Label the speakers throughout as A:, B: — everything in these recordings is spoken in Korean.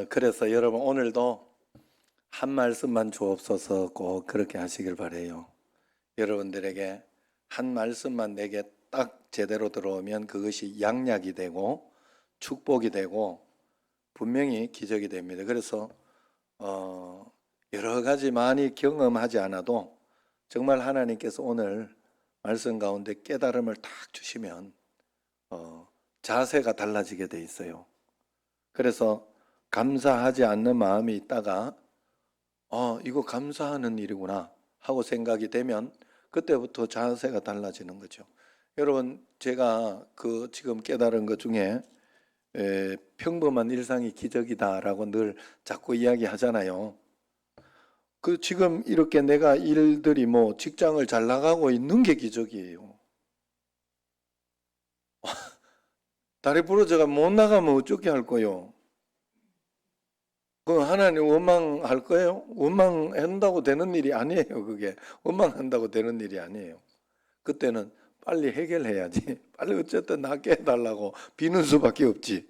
A: 그래서 여러분 오늘도 한 말씀만 주옵소서 꼭 그렇게 하시길 바래요. 여러분들에게 한 말씀만 내게 딱 제대로 들어오면 그것이 양약이 되고 축복이 되고 분명히 기적이 됩니다. 그래서 여러 가지 많이 경험하지 않아도 정말 하나님께서 오늘 말씀 가운데 깨달음을 딱 주시면 자세가 달라지게 돼 있어요. 그래서 감사하지 않는 마음이 있다가 이거 감사하는 일이구나 하고 생각이 되면 그때부터 자세가 달라지는 거죠. 여러분, 제가 지금 깨달은 것 중에 평범한 일상이 기적이다라고 늘 자꾸 이야기하잖아요. 지금 이렇게 내가 일들이 직장을 잘 나가고 있는 게 기적이에요. 다리 부러져가 못 나가면 어떻게 할 거요? 하나님 원망할 거예요? 원망한다고 되는 일이 아니에요. 그게 원망한다고 되는 일이 아니에요. 그때는 빨리 해결해야지. 빨리 어쨌든 낫게 해달라고 비는 수밖에 없지.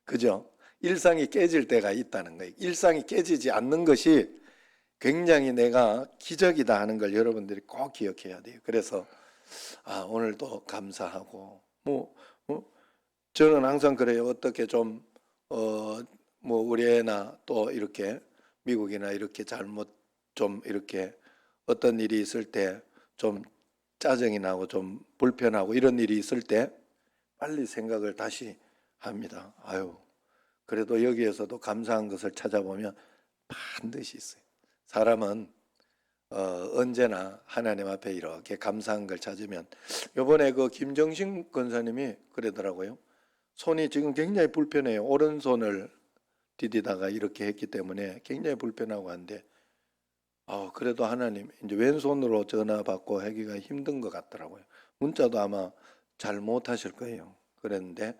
A: 그죠? 일상이 깨질 때가 있다는 거예요. 일상이 깨지지 않는 것이 굉장히 내가 기적이다 하는 걸 여러분들이 꼭 기억해야 돼요. 그래서 오늘도 감사하고 저는 항상 그래요. 어떻게 좀 우리 애나 또 이렇게 미국이나 이렇게 잘못 좀 이렇게 어떤 일이 있을 때 좀 짜증이 나고 좀 불편하고 이런 일이 있을 때 빨리 생각을 다시 합니다. 그래도 여기에서도 감사한 것을 찾아보면 반드시 있어요. 사람은 언제나 하나님 앞에 이렇게 감사한 걸 찾으면 이번에 김정신 권사님이 그러더라고요. 손이 지금 굉장히 불편해요. 오른손을 디디다가 이렇게 했기 때문에 굉장히 불편하고 한데 그래도 하나님 이제 왼손으로 전화 받고 하기가 힘든 것 같더라고요. 문자도 아마 잘 못하실 거예요. 그랬는데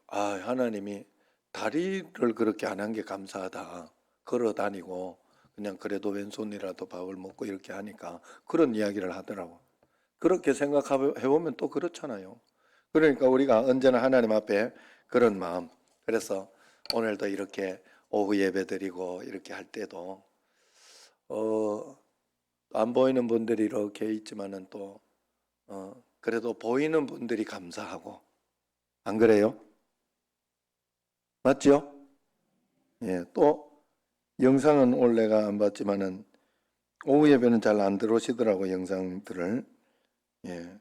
A: 하나님이 다리를 그렇게 안 한 게 감사하다. 걸어 다니고 그냥 그래도 왼손이라도 밥을 먹고 이렇게 하니까 그런 이야기를 하더라고. 그렇게 생각해보면 또 그렇잖아요. 그러니까 우리가 언제나 하나님 앞에 그런 마음. 그래서 오늘도 이렇게 오후 예배 드리고 이렇게 할 때도 안 보이는 분들이 이렇게 있지만은 또 그래도 보이는 분들이 감사하고, 안 그래요? 맞죠? 예, 또 영상은 원래가 안 봤지만은 오후 예배는 잘 안 들어오시더라고, 영상들을. 예,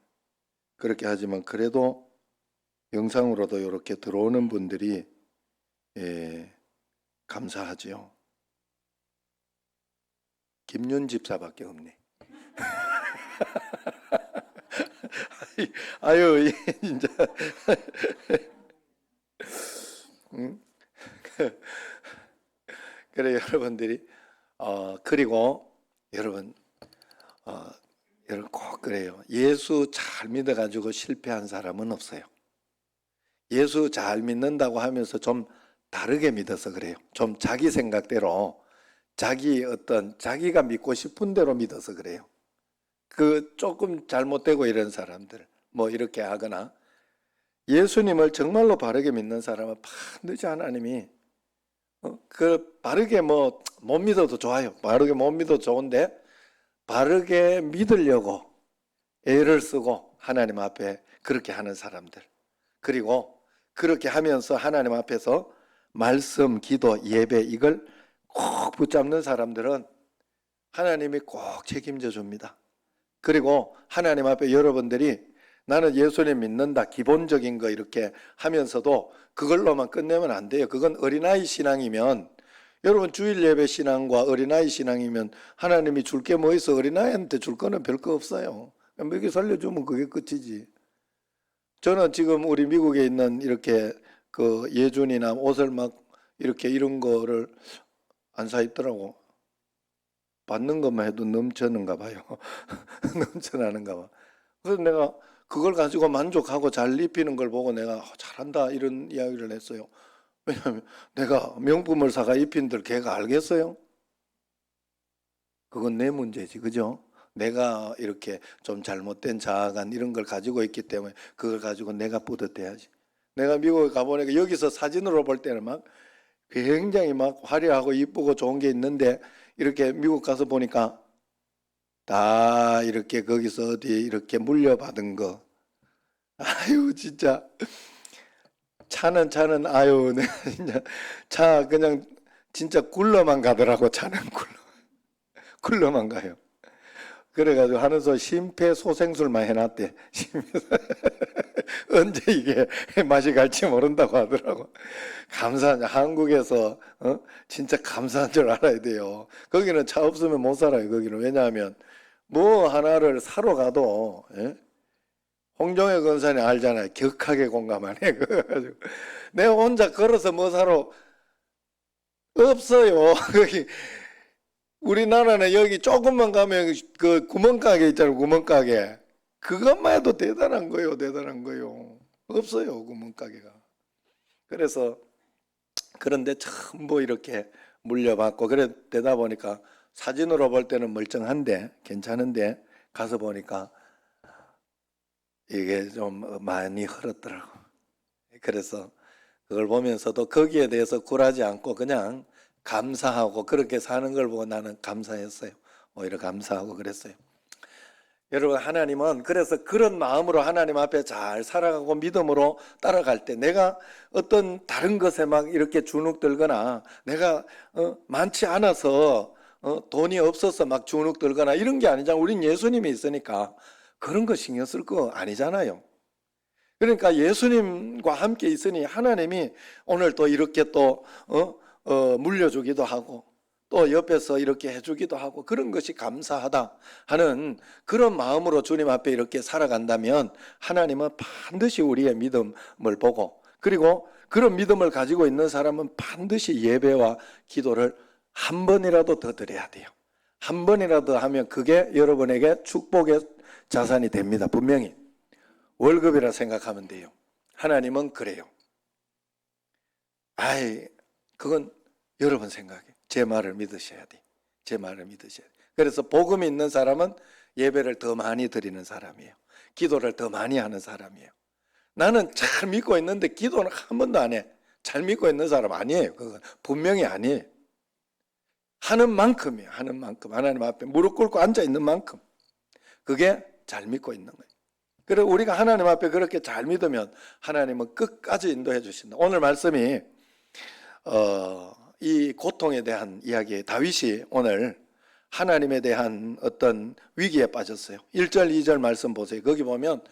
A: 그렇게 하지만 그래도 영상으로도 이렇게 들어오는 분들이 감사하지요. 김윤 집사밖에 없네. 아유, 진짜. 그래, 여러분들이 그리고 여러분 꼭 그래요. 예수 잘 믿어가지고 실패한 사람은 없어요. 예수 잘 믿는다고 하면서 좀 다르게 믿어서 그래요. 좀 자기 생각대로 자기가 믿고 싶은 대로 믿어서 그래요. 조금 잘못되고 이런 사람들 이렇게 하거나, 예수님을 정말로 바르게 믿는 사람은 반드시 하나님이 바르게 못 믿어도 좋아요. 바르게 못 믿어도 좋은데 바르게 믿으려고 애를 쓰고 하나님 앞에 그렇게 하는 사람들, 그리고 그렇게 하면서 하나님 앞에서 말씀, 기도, 예배 이걸 꼭 붙잡는 사람들은 하나님이 꼭 책임져 줍니다. 그리고 하나님 앞에 여러분들이 나는 예수님 믿는다 기본적인 거 이렇게 하면서도 그걸로만 끝내면 안 돼요. 그건 어린아이 신앙이면, 여러분 주일 예배 신앙과 어린아이 신앙이면 하나님이 줄 게 뭐 있어? 어린아이한테 줄 거는 별 거 없어요. 먹이 살려주면 그게 끝이지. 저는 지금 우리 미국에 있는 이렇게 예준이나 옷을 막 이렇게 이런 거를 안 사 입더라고. 받는 것만 해도 넘쳐는가 봐요. 넘쳐나는가 봐. 그래서 내가 그걸 가지고 만족하고 잘 입히는 걸 보고 내가 잘한다 이런 이야기를 했어요. 왜냐하면 내가 명품을 사가 입힌들 걔가 알겠어요? 그건 내 문제지, 그죠? 내가 이렇게 좀 잘못된 자아간 이런 걸 가지고 있기 때문에 그걸 가지고 내가 뿌듯해야지. 내가 미국에 가보니까 여기서 사진으로 볼 때는 막 굉장히 막 화려하고 이쁘고 좋은 게 있는데 이렇게 미국 가서 보니까 다 이렇게 거기서 어디 이렇게 물려받은 거. 아유 진짜 차는 아유 내가 진짜 차 그냥 진짜 굴러만 가더라고. 차는 굴러만 가요. 그래가지고 하는 소 심폐소생술만 해놨대. 언제 이게 맛이 갈지 모른다고 하더라고. 감사한 한국에서 진짜 감사한 줄 알아야 돼요. 거기는 차 없으면 못 살아요. 거기는 왜냐하면 뭐 하나를 사러 가도 홍종의 건사님 알잖아요. 격하게 공감하네. 그래가지고 내가 혼자 걸어서 뭐 사러 없어요. 거기 우리나라는 여기 조금만 가면 그 구멍가게 있잖아요. 구멍가게. 그것만 해도 대단한 거예요. 대단한 거예요. 없어요. 구멍가게가. 그래서 그런데 전부 이렇게 물려받고 그래 되다 보니까 사진으로 볼 때는 멀쩡한데 괜찮은데 가서 보니까 이게 좀 많이 흐렸더라고. 그래서 그걸 보면서도 거기에 대해서 굴하지 않고 그냥 감사하고 그렇게 사는 걸 보고 나는 감사했어요. 오히려 감사하고 그랬어요. 여러분 하나님은 그래서 그런 마음으로 하나님 앞에 잘 살아가고 믿음으로 따라갈 때 내가 어떤 다른 것에 막 이렇게 주눅들거나 내가 많지 않아서 돈이 없어서 막 주눅들거나 이런 게 아니잖아요. 우린 예수님이 있으니까 그런 거 신경 쓸 거 아니잖아요. 그러니까 예수님과 함께 있으니 하나님이 오늘 또 이렇게 또 물려주기도 하고 또 옆에서 이렇게 해주기도 하고 그런 것이 감사하다 하는 그런 마음으로 주님 앞에 이렇게 살아간다면 하나님은 반드시 우리의 믿음을 보고 그리고 그런 믿음을 가지고 있는 사람은 반드시 예배와 기도를 한 번이라도 더 드려야 돼요. 한 번이라도 하면 그게 여러분에게 축복의 자산이 됩니다. 분명히 월급이라 생각하면 돼요. 하나님은 그래요. 그건 여러분 생각에 제 말을 믿으셔야 돼. 제 말을 믿으셔야 돼. 그래서 복음이 있는 사람은 예배를 더 많이 드리는 사람이에요. 기도를 더 많이 하는 사람이에요. 나는 잘 믿고 있는데 기도는 한 번도 안 해. 잘 믿고 있는 사람 아니에요. 그건 분명히 아니에요. 하는 만큼이에요. 하는 만큼. 하나님 앞에 무릎 꿇고 앉아 있는 만큼. 그게 잘 믿고 있는 거예요. 그리고 우리가 하나님 앞에 그렇게 잘 믿으면 하나님은 끝까지 인도해 주신다. 오늘 말씀이 이 고통에 대한 이야기, 다윗이 오늘 하나님에 대한 어떤 위기에 빠졌어요. 1절, 2절 말씀 보세요. 거기 보면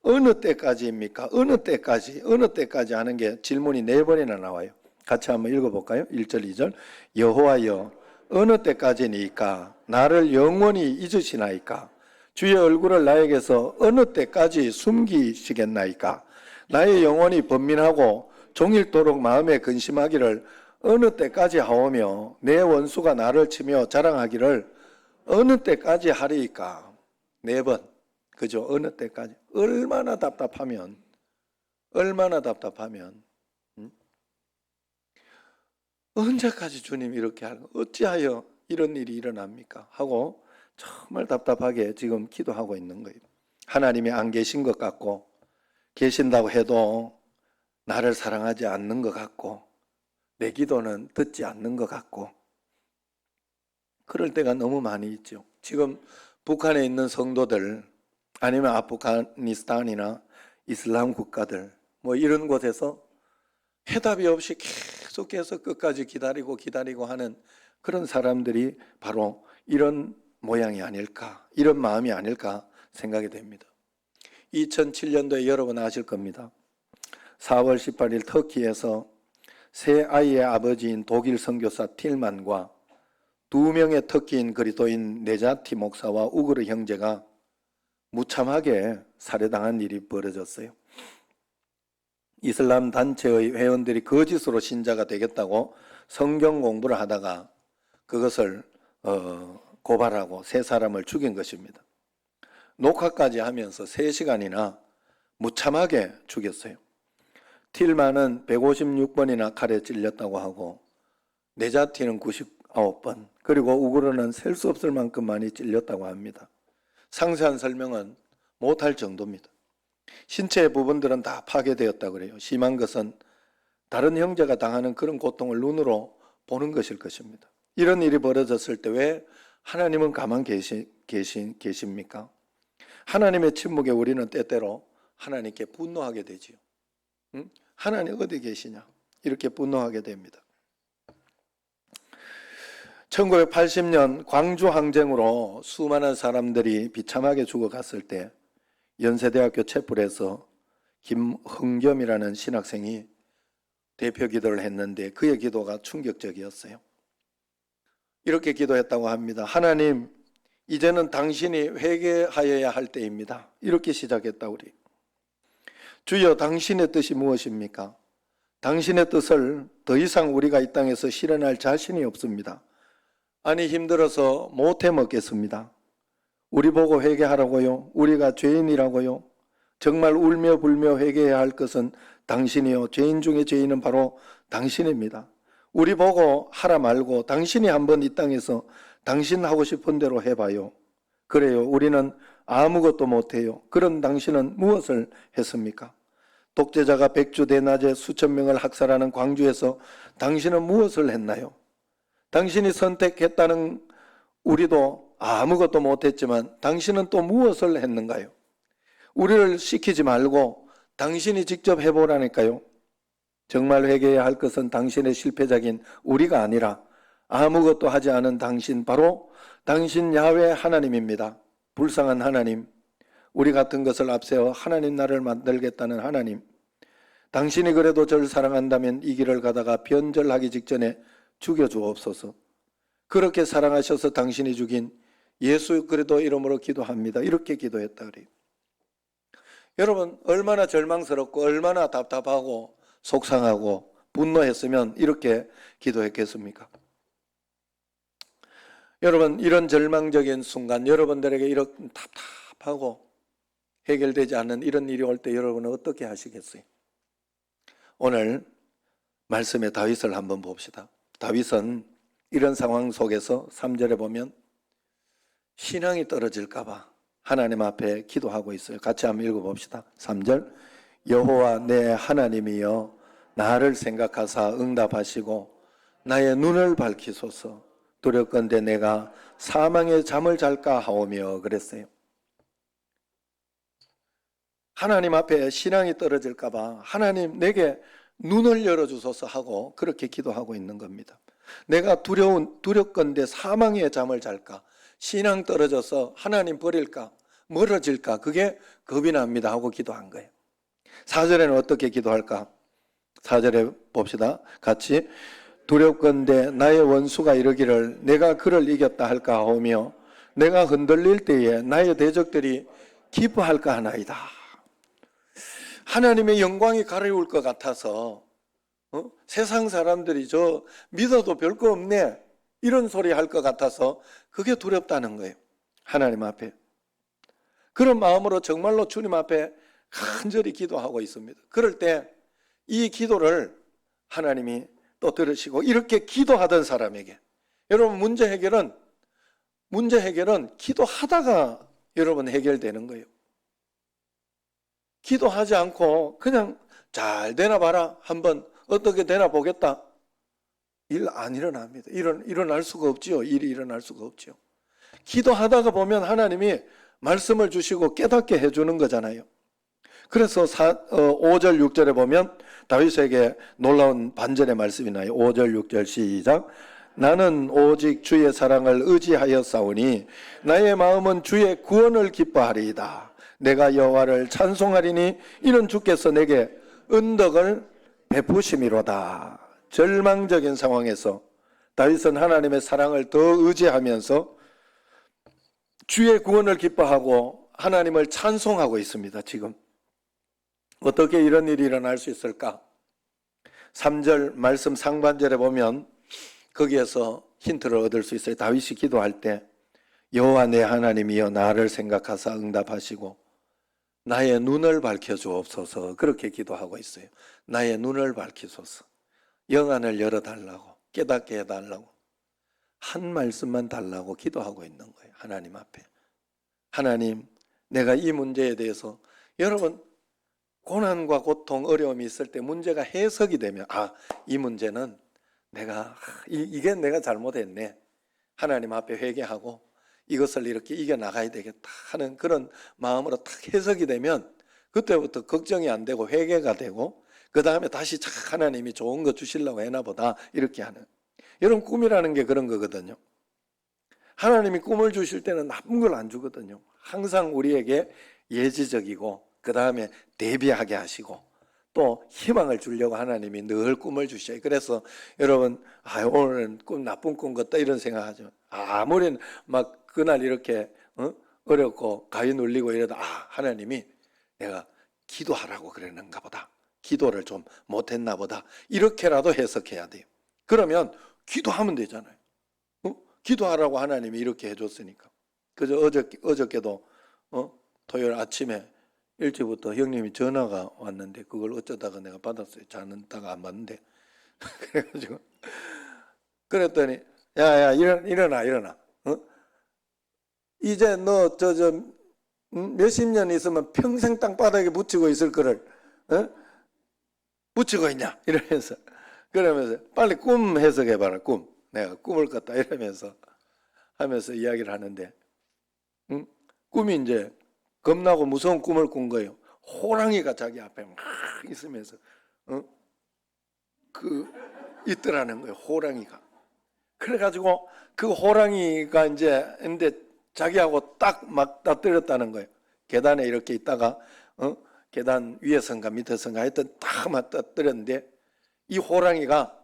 A: 어느 때까지입니까? 어느 때까지 하는 게 질문이 4번이나 나와요. 같이 한번 읽어볼까요? 1절, 2절. 여호와여, 어느 때까지니까? 나를 영원히 잊으시나이까? 주의 얼굴을 나에게서 어느 때까지 숨기시겠나이까? 나의 영혼이 번민하고 종일토록 마음에 근심하기를 어느 때까지 하오며 내 원수가 나를 치며 자랑하기를 어느 때까지 하리이까? 4번. 그죠? 어느 때까지. 얼마나 답답하면 언제까지 주님 이렇게 하는 어찌하여 이런 일이 일어납니까? 하고 정말 답답하게 지금 기도하고 있는 거예요. 하나님이 안 계신 것 같고 계신다고 해도 나를 사랑하지 않는 것 같고 내 기도는 듣지 않는 것 같고 그럴 때가 너무 많이 있죠. 지금 북한에 있는 성도들 아니면 아프가니스탄이나 이슬람 국가들 뭐 이런 곳에서 해답이 없이 계속해서 끝까지 기다리고 하는 그런 사람들이 바로 이런 모양이 아닐까, 이런 마음이 아닐까 생각이 됩니다. 2007년도에 여러분 아실 겁니다. 4월 18일 터키에서 세 아이의 아버지인 독일 선교사 틸만과 2명의 터키인 그리스도인 네자티 목사와 우그르 형제가 무참하게 살해당한 일이 벌어졌어요. 이슬람 단체의 회원들이 거짓으로 신자가 되겠다고 성경 공부를 하다가 그것을 고발하고 세 사람을 죽인 것입니다. 녹화까지 하면서 3시간이나 무참하게 죽였어요. 틸만은 156번이나 칼에 찔렸다고 하고 네자티는 99번 그리고 우그르는 셀 수 없을 만큼 많이 찔렸다고 합니다. 상세한 설명은 못할 정도입니다. 신체의 부분들은 다 파괴되었다고 그래요. 심한 것은 다른 형제가 당하는 그런 고통을 눈으로 보는 것일 것입니다. 이런 일이 벌어졌을 때 왜 하나님은 가만 계십니까? 하나님의 침묵에 우리는 때때로 하나님께 분노하게 되지요. 응? 하나님 어디 계시냐? 이렇게 분노하게 됩니다. 1980년 광주 항쟁으로 수많은 사람들이 비참하게 죽어갔을 때 연세대학교 채플에서 김흥겸이라는 신학생이 대표 기도를 했는데 그의 기도가 충격적이었어요. 이렇게 기도했다고 합니다. 하나님, 이제는 당신이 회개하여야 할 때입니다. 이렇게 시작했다 우리. 주여, 당신의 뜻이 무엇입니까? 당신의 뜻을 더 이상 우리가 이 땅에서 실현할 자신이 없습니다. 아니, 힘들어서 못해 먹겠습니다. 우리 보고 회개하라고요? 우리가 죄인이라고요? 정말 울며 불며 회개해야 할 것은 당신이요. 죄인 중에 죄인은 바로 당신입니다. 우리 보고 하라 말고 당신이 한번 이 땅에서 당신 하고 싶은 대로 해봐요. 그래요. 우리는 아무것도 못해요. 그런 당신은 무엇을 했습니까? 독재자가 백주 대낮에 수천 명을 학살하는 광주에서 당신은 무엇을 했나요? 당신이 선택했다는 우리도 아무것도 못했지만 당신은 또 무엇을 했는가요? 우리를 시키지 말고 당신이 직접 해보라니까요. 정말 회개해야 할 것은 당신의 실패작인 우리가 아니라 아무것도 하지 않은 당신, 바로 당신 야훼 하나님입니다. 불쌍한 하나님, 우리 같은 것을 앞세워 하나님 나라를 만들겠다는 하나님, 당신이 그래도 저를 사랑한다면 이 길을 가다가 변절하기 직전에 죽여주옵소서. 그렇게 사랑하셔서 당신이 죽인 예수 그리스도 이름으로 기도합니다. 이렇게 기도했다 그래요. 여러분, 얼마나 절망스럽고 얼마나 답답하고 속상하고 분노했으면 이렇게 기도했겠습니까? 여러분, 이런 절망적인 순간, 여러분들에게 이렇게 답답하고 해결되지 않는 이런 일이 올 때 여러분은 어떻게 하시겠어요? 오늘 말씀의 다윗을 한번 봅시다. 다윗은 이런 상황 속에서 3절에 보면 신앙이 떨어질까 봐 하나님 앞에 기도하고 있어요. 같이 한번 읽어봅시다. 3절, 여호와 내 하나님이여 나를 생각하사 응답하시고 나의 눈을 밝히소서. 두렵건대 내가 사망의 잠을 잘까 하오며 그랬어요. 하나님 앞에 신앙이 떨어질까 봐 하나님 내게 눈을 열어주소서 하고 그렇게 기도하고 있는 겁니다. 내가 두렵건대 사망의 잠을 잘까, 신앙 떨어져서 하나님 버릴까, 멀어질까, 그게 겁이 납니다 하고 기도한 거예요. 4절에는 어떻게 기도할까? 4절에 봅시다. 같이. 두렵건대 나의 원수가 이르기를 내가 그를 이겼다 할까 하오며 내가 흔들릴 때에 나의 대적들이 기뻐할까 하나이다. 하나님의 영광이 가려울 것 같아서 세상 사람들이 저 믿어도 별거 없네 이런 소리 할 것 같아서 그게 두렵다는 거예요. 하나님 앞에. 그런 마음으로 정말로 주님 앞에 간절히 기도하고 있습니다. 그럴 때 이 기도를 하나님이 또 들으시고, 이렇게 기도하던 사람에게, 여러분 문제 해결은 기도하다가 여러분 해결되는 거예요. 기도하지 않고 그냥 잘 되나 봐라, 한번 어떻게 되나 보겠다, 일 안 일어납니다. 일어날 수가 없지요. 일이 일어날 수가 없지요. 기도하다가 보면 하나님이 말씀을 주시고 깨닫게 해주는 거잖아요. 그래서 5절 6절에 보면 다윗에게 놀라운 반전의 말씀이 나요. 5절 6절 시작. 나는 오직 주의 사랑을 의지하여 싸우니 나의 마음은 주의 구원을 기뻐하리이다. 내가 여호와를 찬송하리니 이는 주께서 내게 은덕을 베푸심이로다. 절망적인 상황에서 다윗은 하나님의 사랑을 더 의지하면서 주의 구원을 기뻐하고 하나님을 찬송하고 있습니다. 지금 어떻게 이런 일이 일어날 수 있을까? 3절 말씀 상반절에 보면 거기에서 힌트를 얻을 수 있어요. 다윗이 기도할 때 여호와 내 하나님이여 나를 생각하사 응답하시고 나의 눈을 밝혀주옵소서, 그렇게 기도하고 있어요. 나의 눈을 밝히소서. 영안을 열어달라고, 깨닫게 해달라고, 한 말씀만 달라고 기도하고 있는 거예요. 하나님 앞에. 하나님, 내가 이 문제에 대해서, 여러분 고난과 고통, 어려움이 있을 때 문제가 해석이 되면 이 문제는 이게 내가 잘못했네. 하나님 앞에 회개하고 이것을 이렇게 이겨나가야 되겠다 하는 그런 마음으로 딱 해석이 되면 그때부터 걱정이 안 되고 회개가 되고 그 다음에 다시 하나님이 좋은 거 주시려고 해나 보다 이렇게 하는. 여러분 꿈이라는 게 그런 거거든요. 하나님이 꿈을 주실 때는 나쁜 걸 안 주거든요. 항상 우리에게 예지적이고 그 다음에 대비하게 하시고 또 희망을 주려고 하나님이 늘 꿈을 주셔요. 그래서 여러분 오늘은 나쁜 꿈 같다 이런 생각하죠. 아무리 막 그날 이렇게 어렵고 가위 눌리고 이러다 하나님이 내가 기도하라고 그랬는가 보다. 기도를 좀 못했나 보다. 이렇게라도 해석해야 돼요. 그러면 기도하면 되잖아요. 기도하라고 하나님이 이렇게 해줬으니까. 그저 어저께도 토요일 아침에 일찍부터 형님이 전화가 왔는데 그걸 어쩌다가 내가 받았어요. 자는다가 안 받는데. 그래가지고 그랬더니 야 일어나. 이제 너 몇십 년 있으면 평생 땅바닥에 묻히고 있을 거를 묻히고 있냐 이러면서 그러면서 빨리 꿈 해석해봐라. 꿈 내가 꿈을 꿨다 이러면서 하면서 이야기를 하는데 꿈이 이제 겁나고 무서운 꿈을 꾼 거예요. 호랑이가 자기 앞에 막 있으면서 있더라는 거예요. 호랑이가. 그래가지고 그 호랑이가 근데 자기하고 딱 맞닥뜨렸다는 거예요. 계단에 이렇게 있다가 계단 위에선가 밑에선가 하여튼 딱 맞닥뜨렸는데 이 호랑이가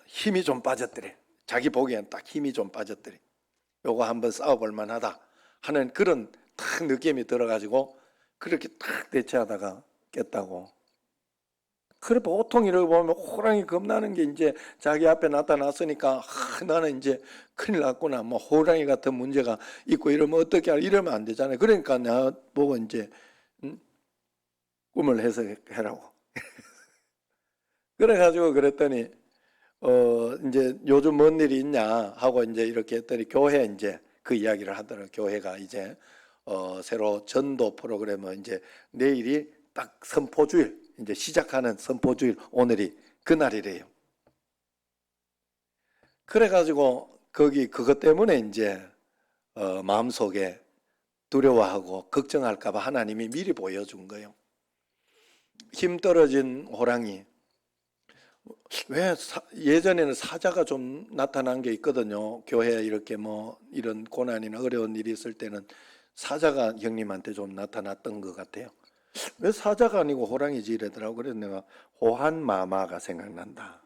A: 힘이 좀 빠졌더래. 자기 보기엔 딱 힘이 좀 빠졌더래. 요거 한번 싸워볼 만하다 하는 그런 딱 느낌이 들어가지고 그렇게 딱 대처하다가 깼다고. 그래 보통 이러고 보면 호랑이 겁나는 게 이제 자기 앞에 나타났으니까 나는 이제 큰일 났구나. 뭐 호랑이 같은 문제가 있고 이러면 어떻게 이러면 안 되잖아요. 그러니까 내가 보고 이제 꿈을 해석해라고. 그래가지고 그랬더니 이제 요즘 뭔 일이 있냐 하고 이제 이렇게 했더니 교회 이제 그 이야기를 하더라고요. 교회가 이제 새로 전도 프로그램을 이제 내일이 딱 선포주일 이제 시작하는 선포주일 오늘이 그날이래요. 그래가지고 그것 때문에 이제 마음속에 두려워하고 걱정할까봐 하나님이 미리 보여준 거예요. 힘 떨어진 호랑이. 왜 예전에는 사자가 좀 나타난 게 있거든요. 교회에 이렇게 뭐 이런 고난이나 어려운 일이 있을 때는 사자가 형님한테 좀 나타났던 것 같아요. 왜 사자가 아니고 호랑이지 이러더라고. 그래서 내가 호한마마가 생각난다.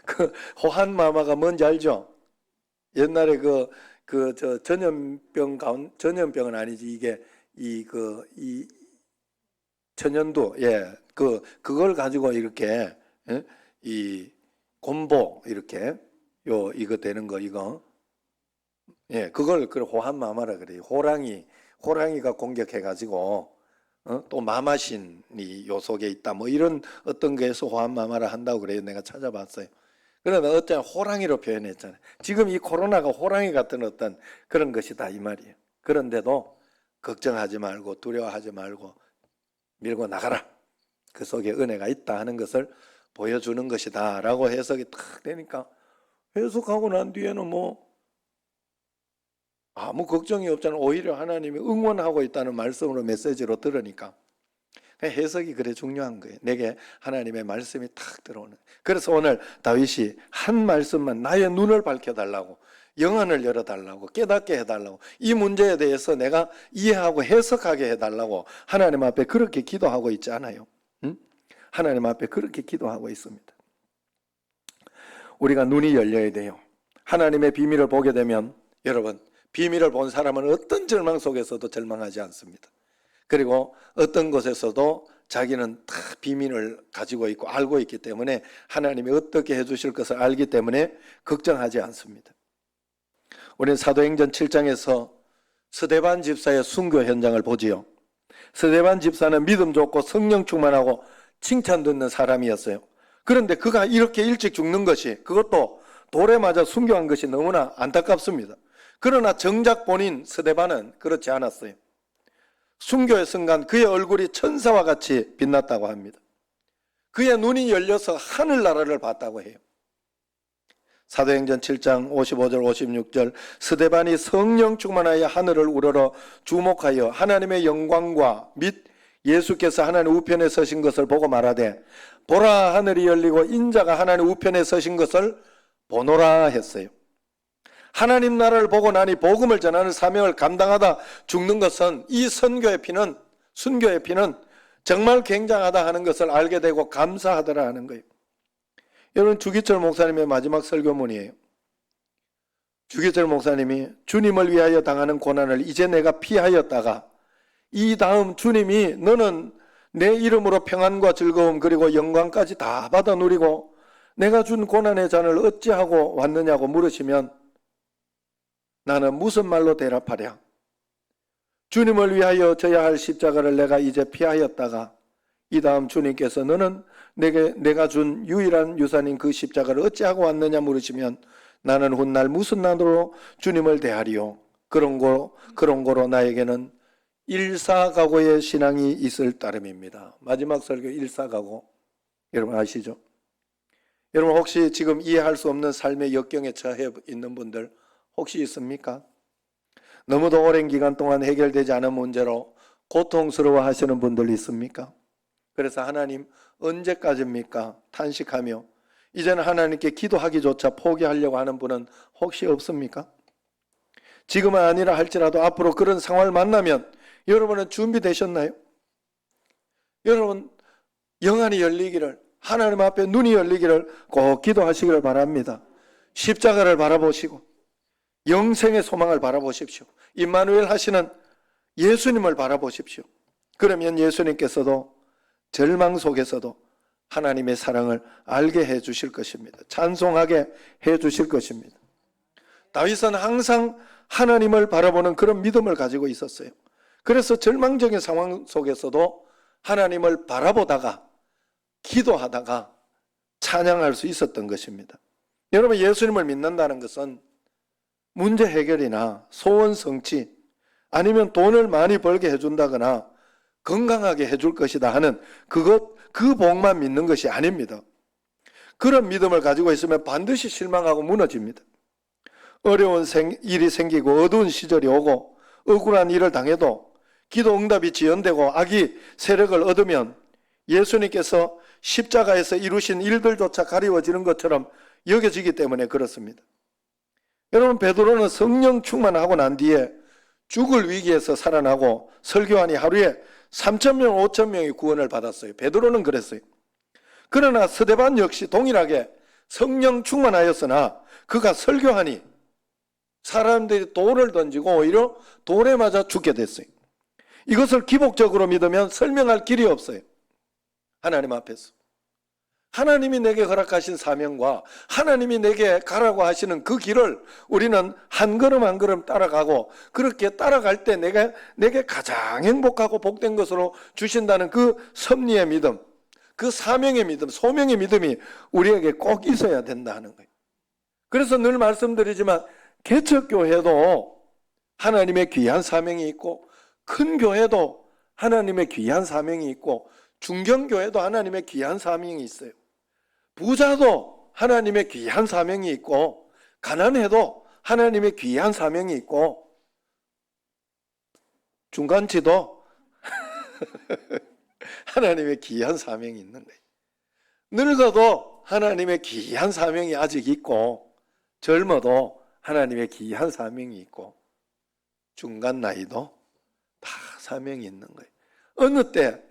A: 그 호한마마가 뭔지 알죠? 옛날에 전염병은 아니지 이게 이 천연두 그걸 가지고 이렇게 이 곰보 이렇게 이거 되는 거 이거 그걸 호한마마라 그래요. 호랑이가 공격해 가지고 또 마마신이 요 속에 있다 뭐 이런 어떤 거에서 호한마마라 한다고 그래요. 내가 찾아봤어요. 그러나 어쩌면 호랑이로 표현했잖아요. 지금 이 코로나가 호랑이 같은 어떤 그런 것이다 이 말이에요. 그런데도 걱정하지 말고 두려워하지 말고 밀고 나가라. 그 속에 은혜가 있다 하는 것을 보여주는 것이다 라고 해석이 딱 되니까 해석하고 난 뒤에는 뭐 아무 걱정이 없잖아. 오히려 하나님이 응원하고 있다는 말씀으로 메시지로 들으니까 해석이 그래 중요한 거예요. 내게 하나님의 말씀이 탁 들어오는. 그래서 오늘 다윗이 한 말씀만 나의 눈을 밝혀달라고 영안을 열어달라고 깨닫게 해달라고 이 문제에 대해서 내가 이해하고 해석하게 해달라고 하나님 앞에 그렇게 기도하고 있지 않아요? 하나님 앞에 그렇게 기도하고 있습니다. 우리가 눈이 열려야 돼요. 하나님의 비밀을 보게 되면 여러분 비밀을 본 사람은 어떤 절망 속에서도 절망하지 않습니다. 그리고 어떤 곳에서도 자기는 다 비밀을 가지고 있고 알고 있기 때문에 하나님이 어떻게 해주실 것을 알기 때문에 걱정하지 않습니다. 우리는 사도행전 7장에서 스데반 집사의 순교 현장을 보지요. 스데반 집사는 믿음 좋고 성령 충만하고 칭찬 듣는 사람이었어요. 그런데 그가 이렇게 일찍 죽는 것이 그것도 돌에 맞아 순교한 것이 너무나 안타깝습니다. 그러나 정작 본인 스데반은 그렇지 않았어요. 순교의 순간 그의 얼굴이 천사와 같이 빛났다고 합니다. 그의 눈이 열려서 하늘나라를 봤다고 해요. 사도행전 7장 55절 56절 스데반이 성령 충만하여 하늘을 우러러 주목하여 하나님의 영광과 및 예수께서 하나님 우편에 서신 것을 보고 말하되 보라 하늘이 열리고 인자가 하나님 우편에 서신 것을 보노라 했어요. 하나님 나라를 보고 나니 복음을 전하는 사명을 감당하다 죽는 것은 이 선교의 피는 순교의 피는 정말 굉장하다 하는 것을 알게 되고 감사하더라 하는 거예요. 여러분 주기철 목사님의 마지막 설교문이에요. 주기철 목사님이 주님을 위하여 당하는 고난을 이제 내가 피하였다가 이 다음 주님이 너는 내 이름으로 평안과 즐거움 그리고 영광까지 다 받아 누리고 내가 준 고난의 잔을 어찌하고 왔느냐고 물으시면 나는 무슨 말로 대답하랴? 주님을 위하여 져야 할 십자가를 내가 이제 피하였다가 이 다음 주님께서 너는 내가 준 유일한 유산인 그 십자가를 어찌하고 왔느냐 물으시면 나는 훗날 무슨 난으로 주님을 대하리요? 그런 거로 나에게는 일사각오의 신앙이 있을 따름입니다. 마지막 설교 일사각오 여러분 아시죠? 여러분 혹시 지금 이해할 수 없는 삶의 역경에 처해 있는 분들 혹시 있습니까? 너무도 오랜 기간 동안 해결되지 않은 문제로 고통스러워 하시는 분들 있습니까? 그래서 하나님 언제까지입니까? 탄식하며 이제는 하나님께 기도하기조차 포기하려고 하는 분은 혹시 없습니까? 지금은 아니라 할지라도 앞으로 그런 상황을 만나면 여러분은 준비되셨나요? 여러분 영안이 열리기를 하나님 앞에 눈이 열리기를 꼭 기도하시기를 바랍니다. 십자가를 바라보시고 영생의 소망을 바라보십시오. 임마누엘 하시는 예수님을 바라보십시오. 그러면 예수님께서도 절망 속에서도 하나님의 사랑을 알게 해 주실 것입니다. 찬송하게 해 주실 것입니다. 다윗은 항상 하나님을 바라보는 그런 믿음을 가지고 있었어요. 그래서 절망적인 상황 속에서도 하나님을 바라보다가 기도하다가 찬양할 수 있었던 것입니다. 여러분 예수님을 믿는다는 것은 문제 해결이나 소원 성취 아니면 돈을 많이 벌게 해준다거나 건강하게 해줄 것이다 하는 그 복만 믿는 것이 아닙니다. 그런 믿음을 가지고 있으면 반드시 실망하고 무너집니다. 어려운 일이 생기고 어두운 시절이 오고 억울한 일을 당해도 기도 응답이 지연되고 악이 세력을 얻으면 예수님께서 십자가에서 이루신 일들조차 가리워지는 것처럼 여겨지기 때문에 그렇습니다. 여러분 베드로는 성령 충만하고 난 뒤에 죽을 위기에서 살아나고 설교하니 하루에 3,000명, 5,000명이 구원을 받았어요. 베드로는 그랬어요. 그러나 스데반 역시 동일하게 성령 충만하였으나 그가 설교하니 사람들이 돌을 던지고 오히려 돌에 맞아 죽게 됐어요. 이것을 기복적으로 믿으면 설명할 길이 없어요. 하나님 앞에서. 하나님이 내게 허락하신 사명과 하나님이 내게 가라고 하시는 그 길을 우리는 한 걸음 한 걸음 따라가고 그렇게 따라갈 때 내게 가장 행복하고 복된 것으로 주신다는 그 섭리의 믿음, 그 사명의 믿음, 소명의 믿음이 우리에게 꼭 있어야 된다는 거예요. 그래서 늘 말씀드리지만 개척교회도 하나님의 귀한 사명이 있고 큰 교회도 하나님의 귀한 사명이 있고 중견교회도 하나님의 귀한 사명이 있어요. 부자도 하나님의 귀한 사명이 있고 가난해도 하나님의 귀한 사명이 있고 중간치도 하나님의 귀한 사명이 있는 거예요. 늙어도 하나님의 귀한 사명이 아직 있고 젊어도 하나님의 귀한 사명이 있고 중간 나이도 다 사명이 있는 거예요. 어느 때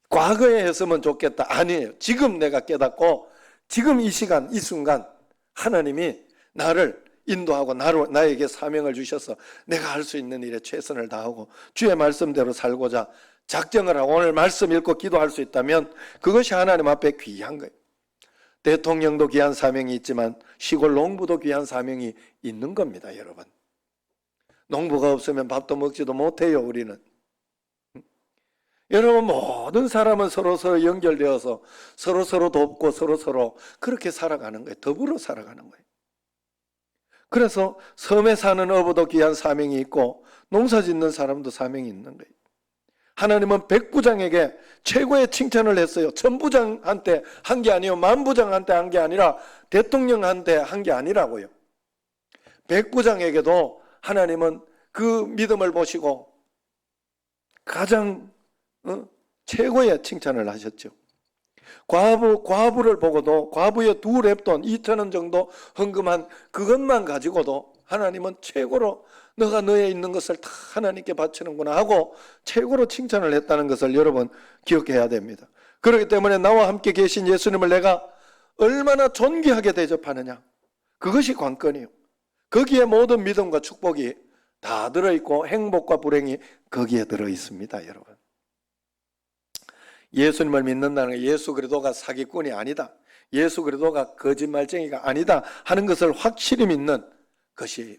A: 과거에 했으면 좋겠다 아니에요. 지금 내가 깨닫고 지금 이 시간 이 순간 하나님이 나를 인도하고 나에게 사명을 주셔서 내가 할 수 있는 일에 최선을 다하고 주의 말씀대로 살고자 작정을 하고 오늘 말씀 읽고 기도할 수 있다면 그것이 하나님 앞에 귀한 거예요. 대통령도 귀한 사명이 있지만 시골 농부도 귀한 사명이 있는 겁니다. 여러분 농부가 없으면 밥도 먹지도 못해요. 우리는 여러분 모든 사람은 서로서로 연결되어서 서로서로 돕고 서로서로 그렇게 살아가는 거예요. 더불어 살아가는 거예요. 그래서 섬에 사는 어부도 귀한 사명이 있고 농사 짓는 사람도 사명이 있는 거예요. 하나님은 백부장에게 최고의 칭찬을 했어요. 천부장한테 한 게 아니요, 만부장한테 한 게 아니라 대통령한테 한 게 아니라고요. 백부장에게도 하나님은 그 믿음을 보시고 가장 최고의 칭찬을 하셨죠. 과부를 보고도 과부의 2렙돈 2,000원 정도 헌금한 그것만 가지고도 하나님은 최고로 너가 너에 있는 것을 다 하나님께 바치는구나 하고 최고로 칭찬을 했다는 것을 여러분 기억해야 됩니다. 그렇기 때문에 나와 함께 계신 예수님을 내가 얼마나 존귀하게 대접하느냐, 그것이 관건이요. 거기에 모든 믿음과 축복이 다 들어있고 행복과 불행이 거기에 들어있습니다. 여러분, 예수님을 믿는다는 게 예수 그리스도가 사기꾼이 아니다, 예수 그리스도가 거짓말쟁이가 아니다 하는 것을 확실히 믿는 것이에요.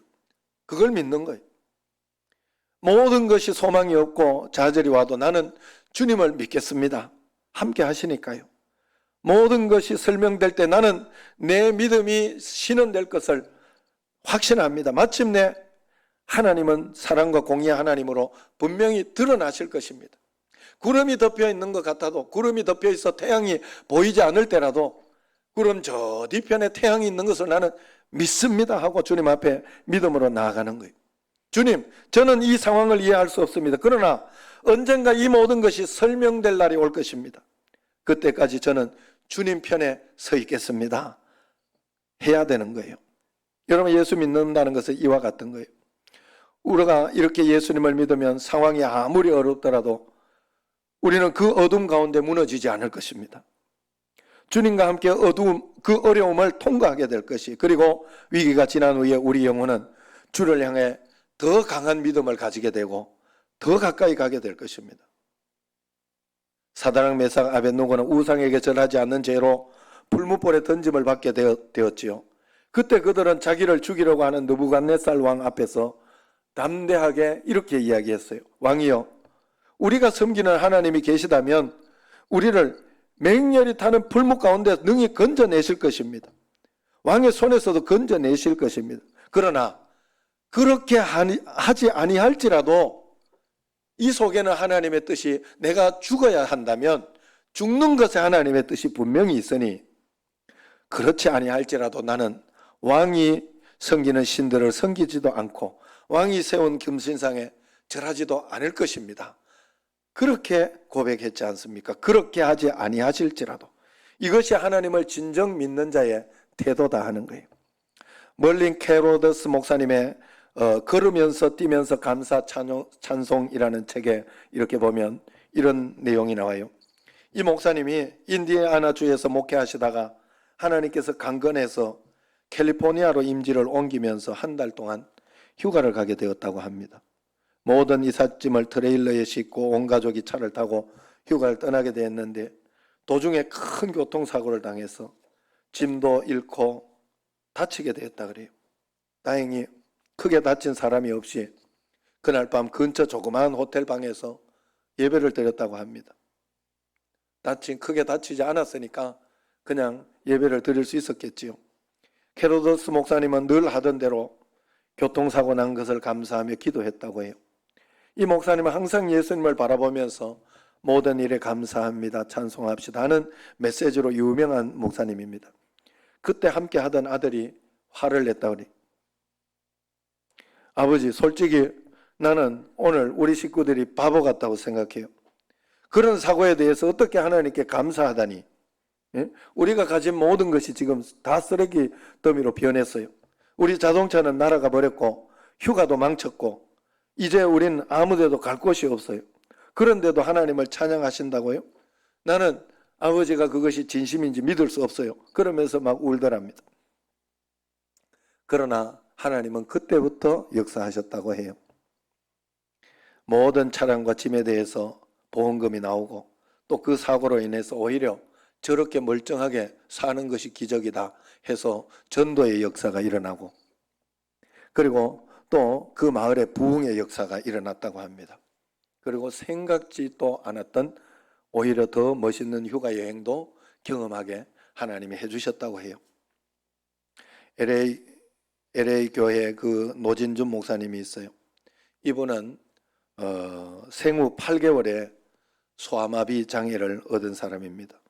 A: 그걸 믿는 거예요. 모든 것이 소망이 없고 좌절이 와도 나는 주님을 믿겠습니다. 함께 하시니까요. 모든 것이 설명될 때 나는 내 믿음이 신원될 것을 확신합니다. 마침내 하나님은 사랑과 공의의 하나님으로 분명히 드러나실 것입니다. 구름이 덮여 있는 것 같아도, 구름이 덮여 있어 태양이 보이지 않을 때라도 구름 저 뒤편에 태양이 있는 것을 나는 믿습니다 하고 주님 앞에 믿음으로 나아가는 거예요. 주님, 저는 이 상황을 이해할 수 없습니다. 그러나 언젠가 이 모든 것이 설명될 날이 올 것입니다. 그때까지 저는 주님 편에 서 있겠습니다 해야 되는 거예요. 여러분, 예수 믿는다는 것은 이와 같은 거예요. 우리가 이렇게 예수님을 믿으면 상황이 아무리 어렵더라도 우리는 그 어둠 가운데 무너지지 않을 것입니다. 주님과 함께 그 어려움을 통과하게 될 것이, 그리고 위기가 지난 후에 우리 영혼은 주를 향해 더 강한 믿음을 가지게 되고 더 가까이 가게 될 것입니다. 사드락 메삭 아벳노고는 우상에게 절하지 않는 죄로 풀무불에 던짐을 받게 되었지요. 그때 그들은 자기를 죽이려고 하는 느부갓네살 왕 앞에서 담대하게 이렇게 이야기했어요. 왕이여, 우리가 섬기는 하나님이 계시다면 우리를 맹렬히 타는 풀무 가운데 능히 건져내실 것입니다. 왕의 손에서도 건져내실 것입니다. 그러나 그렇게 하지 아니할지라도 이 속에는 하나님의 뜻이, 내가 죽어야 한다면 죽는 것에 하나님의 뜻이 분명히 있으니 그렇지 아니할지라도 나는 왕이 섬기는 신들을 섬기지도 않고 왕이 세운 금신상에 절하지도 않을 것입니다. 그렇게 고백했지 않습니까? 그렇게 하지 아니하실지라도. 이것이 하나님을 진정 믿는 자의 태도다 하는 거예요. 멀린 캐로더스 목사님의 걸으면서 뛰면서 감사 찬송이라는 책에 이렇게 보면 이런 내용이 나와요. 이 목사님이 인디애나주에서 목회하시다가 하나님께서 강건해서 캘리포니아로 임지를 옮기면서 한 달 동안 휴가를 가게 되었다고 합니다. 모든 이삿짐을 트레일러에 싣고 온 가족이 차를 타고 휴가를 떠나게 되었는데 도중에 큰 교통사고를 당해서 짐도 잃고 다치게 되었다 그래요. 다행히 크게 다친 사람이 없이 그날 밤 근처 조그마한 호텔 방에서 예배를 드렸다고 합니다. 크게 다치지 않았으니까 그냥 예배를 드릴 수 있었겠지요. 캐로더스 목사님은 늘 하던 대로 교통사고 난 것을 감사하며 기도했다고 해요. 이 목사님은 항상 예수님을 바라보면서 모든 일에 감사합니다, 찬송합시다 하는 메시지로 유명한 목사님입니다. 그때 함께 하던 아들이 화를 냈다고 그래요. 아버지, 솔직히 나는 오늘 우리 식구들이 바보 같다고 생각해요. 그런 사고에 대해서 어떻게 하나님께 감사하다니. 예? 우리가 가진 모든 것이 지금 다 쓰레기 더미로 변했어요. 우리 자동차는 날아가 버렸고 휴가도 망쳤고 이제 우린 아무데도 갈 곳이 없어요. 그런데도 하나님을 찬양하신다고요? 나는 아버지가 그것이 진심인지 믿을 수 없어요. 그러면서 막 울더랍니다. 그러나 하나님은 그때부터 역사하셨다고 해요. 모든 차량과 짐에 대해서 보험금이 나오고 또 그 사고로 인해서 오히려 저렇게 멀쩡하게 사는 것이 기적이다 해서 전도의 역사가 일어나고, 그리고 또 그 마을에 부흥의 역사가 일어났다고 합니다. 그리고 생각지도 않았던 오히려 더 멋있는 휴가 여행도 경험하게 하나님이 해주셨다고 해요. LA 교회에 그 노진준 목사님이 있어요. 이분은 생후 8개월에 소아마비 장애를 얻은 사람입니다.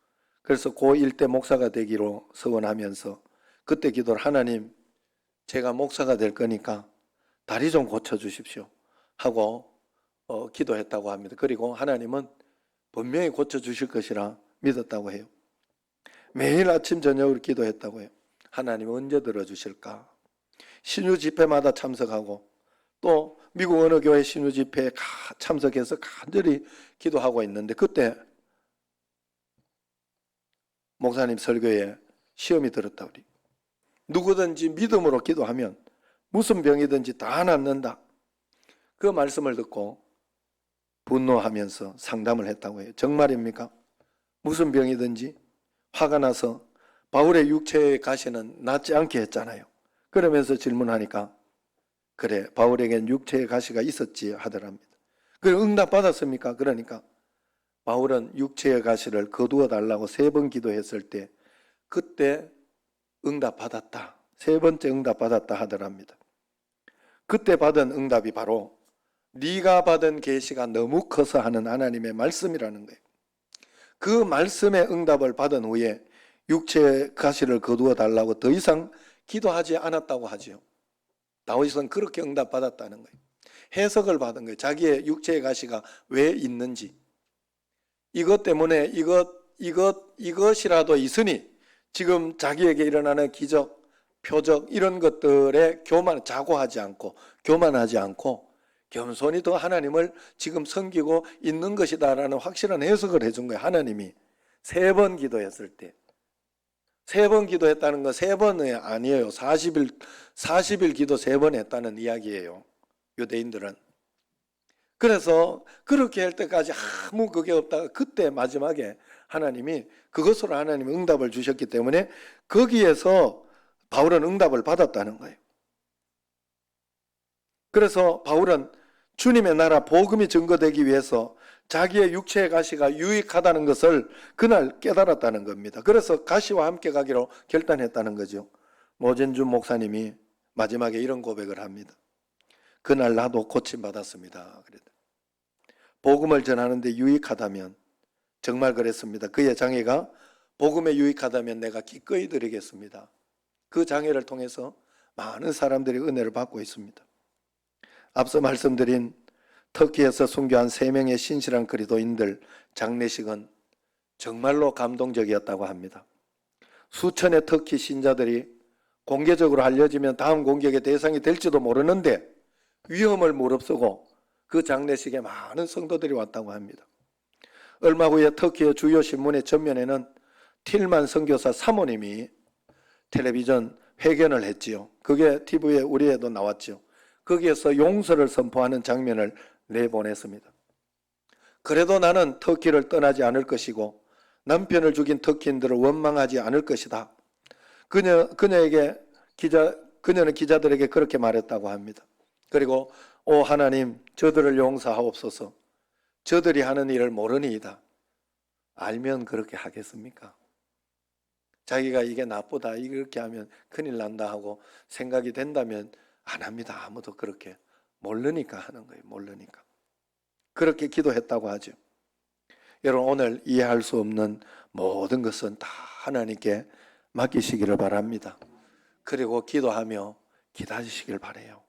A: 그래서 고1 때 목사가 되기로 서원하면서 그때 기도를 하나님 제가 목사가 될 거니까 다리 좀 고쳐주십시오 하고 기도했다고 합니다. 그리고 하나님은 분명히 고쳐주실 것이라 믿었다고 해요. 매일 아침 저녁으로 기도했다고 해요. 하나님 언제 들어주실까? 신유 집회마다 참석하고 또 미국 어느 교회 신유 집회에 참석해서 간절히 기도하고 있는데 그때 목사님 설교에 시험이 들었다 우리. 누구든지 믿음으로 기도하면 무슨 병이든지 다 낫는다. 그 말씀을 듣고 분노하면서 상담을 했다고 해요. 정말입니까? 무슨 병이든지 화가 나서 바울의 육체의 가시는 낫지 않게 했잖아요. 그러면서 질문하니까 그래 바울에겐 육체의 가시가 있었지 하더랍니다. 그래 응답받았습니까? 그러니까 바울은 육체의 가시를 거두어 달라고 3번 기도했을 때 그때 응답받았다. 3번째 응답받았다 하더랍니다. 그때 받은 응답이 바로 네가 받은 계시가 너무 커서 하는 하나님의 말씀이라는 거예요. 그 말씀의 응답을 받은 후에 육체의 가시를 거두어 달라고 더 이상 기도하지 않았다고 하죠. 다윗은 그렇게 응답받았다는 거예요. 해석을 받은 거예요. 자기의 육체의 가시가 왜 있는지. 이것 때문에 이것이라도 있으니 지금 자기에게 일어나는 기적, 표적 이런 것들에 자고하지 않고 교만하지 않고 겸손히 더 하나님을 지금 섬기고 있는 것이다라는 확실한 해석을 해준 거예요. 하나님이 3번 기도했을 때 3번 기도했다는 건 3번이 아니에요. 40일 기도 3번 했다는 이야기예요. 유대인들은. 그래서 그렇게 할 때까지 아무 그게 없다가 그때 마지막에 하나님이 그것으로 하나님이 응답을 주셨기 때문에 거기에서 바울은 응답을 받았다는 거예요. 그래서 바울은 주님의 나라 복음이 증거되기 위해서 자기의 육체의 가시가 유익하다는 것을 그날 깨달았다는 겁니다. 그래서 가시와 함께 가기로 결단했다는 거죠. 모진준 목사님이 마지막에 이런 고백을 합니다. 그날 나도 고침받았습니다. 복음을 전하는데 유익하다면 정말 그랬습니다. 그의 장애가 복음에 유익하다면 내가 기꺼이 드리겠습니다. 그 장애를 통해서 많은 사람들이 은혜를 받고 있습니다. 앞서 말씀드린 터키에서 순교한 3명의 신실한 그리스도인들 장례식은 정말로 감동적이었다고 합니다. 수천의 터키 신자들이 공개적으로 알려지면 다음 공격의 대상이 될지도 모르는데 위험을 무릅쓰고 그 장례식에 많은 성도들이 왔다고 합니다. 얼마 후에 터키의 주요 신문의 전면에는 틸만 선교사 사모님이 텔레비전 회견을 했지요. 그게 TV에 우리에도 나왔죠. 거기에서 용서를 선포하는 장면을 내보냈습니다. 그래도 나는 터키를 떠나지 않을 것이고 남편을 죽인 터키인들을 원망하지 않을 것이다. 그녀는 기자들에게 그렇게 말했다고 합니다. 그리고 오 하나님 저들을 용서하옵소서. 저들이 하는 일을 모르니이다. 알면 그렇게 하겠습니까? 자기가 이게 나쁘다 이렇게 하면 큰일 난다 하고 생각이 된다면 안 합니다. 아무도 그렇게 모르니까 하는 거예요. 모르니까. 그렇게 기도했다고 하죠. 여러분 오늘 이해할 수 없는 모든 것은 다 하나님께 맡기시기를 바랍니다. 그리고 기도하며 기다리시길 바라요.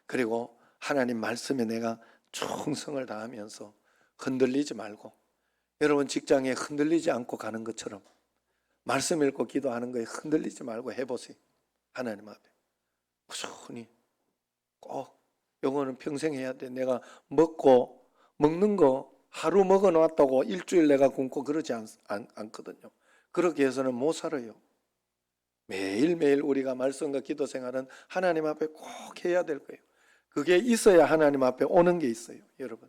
A: 그리고 하나님 말씀에 내가 충성을 다하면서 흔들리지 말고 여러분 직장에 흔들리지 않고 가는 것처럼 말씀 읽고 기도하는 거에 흔들리지 말고 해보세요. 하나님 앞에 꾸준히 꼭 영어는 평생 해야 돼. 내가 먹는 거 하루 먹어놨다고 일주일 내가 굶고 그러지 않거든요. 그렇게 해서는 못 살아요. 매일매일 우리가 말씀과 기도 생활은 하나님 앞에 꼭 해야 될 거예요. 그게 있어야 하나님 앞에 오는 게 있어요. 여러분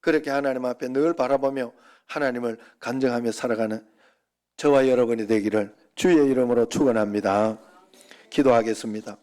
A: 그렇게 하나님 앞에 늘 바라보며 하나님을 간증하며 살아가는 저와 여러분이 되기를 주의 이름으로 축원합니다. 기도하겠습니다.